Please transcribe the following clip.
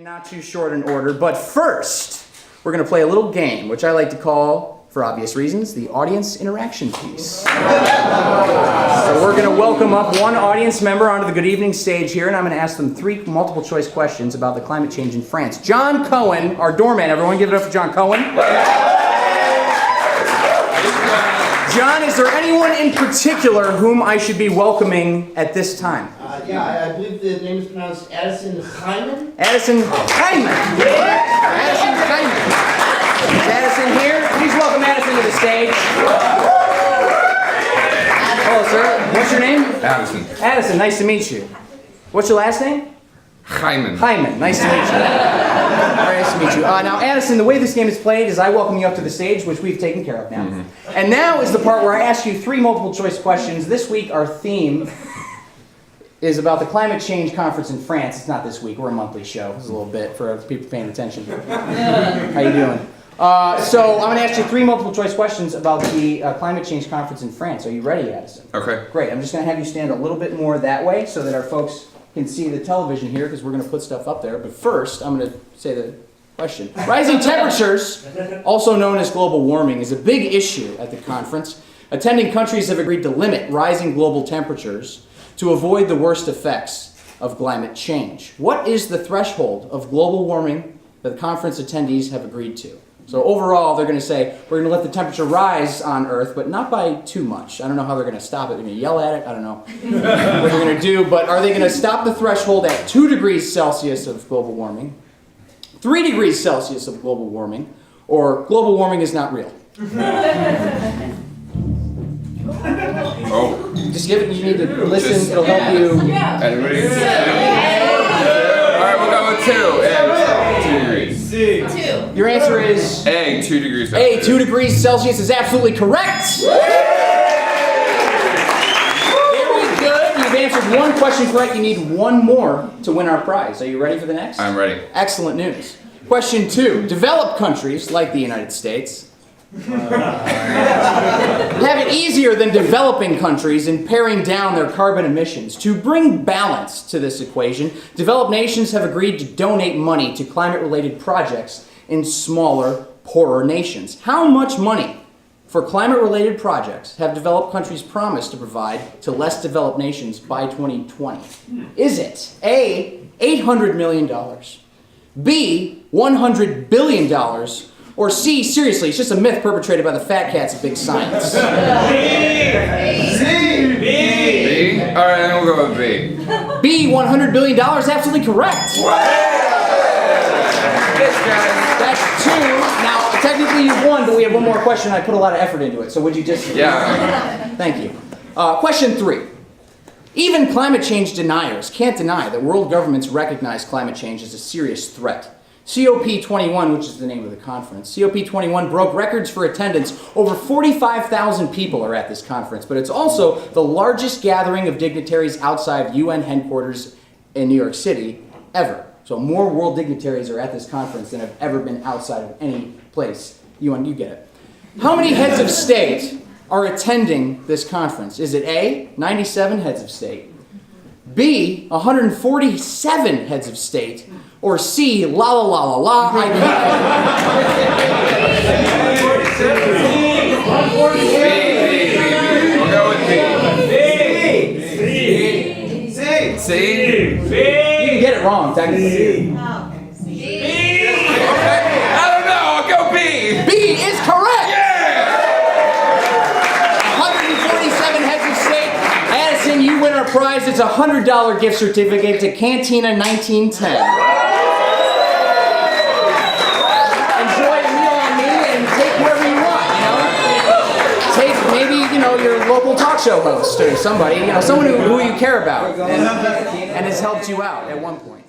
And not too short in order, but first, we're going to play a little game, which I like to call, for obvious reasons, the audience interaction piece. So we're going to welcome up one audience member onto the Good Evening stage here, and I'm going to ask them 3 multiple choice questions about the climate change in France. John Cohen, our doorman. Everyone give it up for John Cohen. John, is there anyone in particular whom I should be welcoming at this time? I believe the name is pronounced Addison Hyman. Addison Hyman. Addison Hyman. Is Addison here? Please welcome Addison to the stage. Hello, sir. What's your name? Addison. Addison, nice to meet you. What's your last name? Hyman. Hyman, nice to meet you. Very nice to meet you. Now, Addison, the way this game is played is I welcome you up to the stage, which we've taken care of now. And now is the part where I ask you 3 multiple choice questions. This week, our theme is about the climate change conference in France. It's not this week. We're a monthly show. It's a little bit for people paying attention. How you doing? So I'm going to ask you 3 multiple choice questions about the climate change conference in France. Are you ready, Addison? Okay. Great. I'm just going to have you stand a little bit more that way so that our folks can see the television here, because we're going to put stuff up there. But first, I'm going to say the question. Rising temperatures, also known as global warming, is a big issue at the conference. Attending countries have agreed to limit rising global temperatures to avoid the worst effects of climate change. What is the threshold of global warming that the conference attendees have agreed to? So overall, they're going to say, we're going to let the temperature rise on Earth, but not by too much. I don't know how they're going to stop it. They're going to yell at it. I don't know what they're going to do. But are they going to stop the threshold at 2 degrees Celsius of global warming, 3 degrees Celsius of global warming, or global warming is not real? Oh. Just give it, you need to listen. It'll help you. Anybody? Alright, we'll go with 2. And 2 degrees. C. 2. Your answer is A, 2 degrees A, Celsius. 2 degrees Celsius is absolutely correct. Very good. You've answered 1 question correct. You need 1 more to win our prize. Are you ready for the next? I'm ready. Excellent news. Question 2. Developed countries, like the United States, have it easier than developing countries in paring down their carbon emissions. To bring balance to this equation, developed nations have agreed to donate money to climate-related projects in smaller, poorer nations. How much money for climate-related projects have developed countries promised to provide to less developed nations by 2020? Is it A, $800 million, B, $100 billion, or C, seriously, it's just a myth perpetrated by the fat cats of big science? B. Alright, then we'll go with B. B, $100 billion, absolutely correct. That's 2. Now, technically you've won, but we have 1 more question. I put a lot of effort into it, so would you just... Yeah. Thank you. Question 3. Even climate change deniers can't deny that world governments recognize climate change as a serious threat. COP21, which is the name of the conference, COP21 broke records for attendance. Over 45,000 people are at this conference, but it's also the largest gathering of dignitaries outside of UN headquarters in New York City ever. So more world dignitaries are at this conference than have ever been outside of any place. UN, you get it. How many heads of state are attending this conference? Is it A, 97 heads of state, B, 147 heads of state, or C, la la la la la, I We'll go with B. C. You can get it wrong, technically. Okay, I don't know, I'll go B. B is correct! Yeah! 147 heads of state. Addison, you win our prize. It's a $100 gift certificate to Cantina 1910. Your local talk show host or somebody, someone who you care about and has helped you out at one point.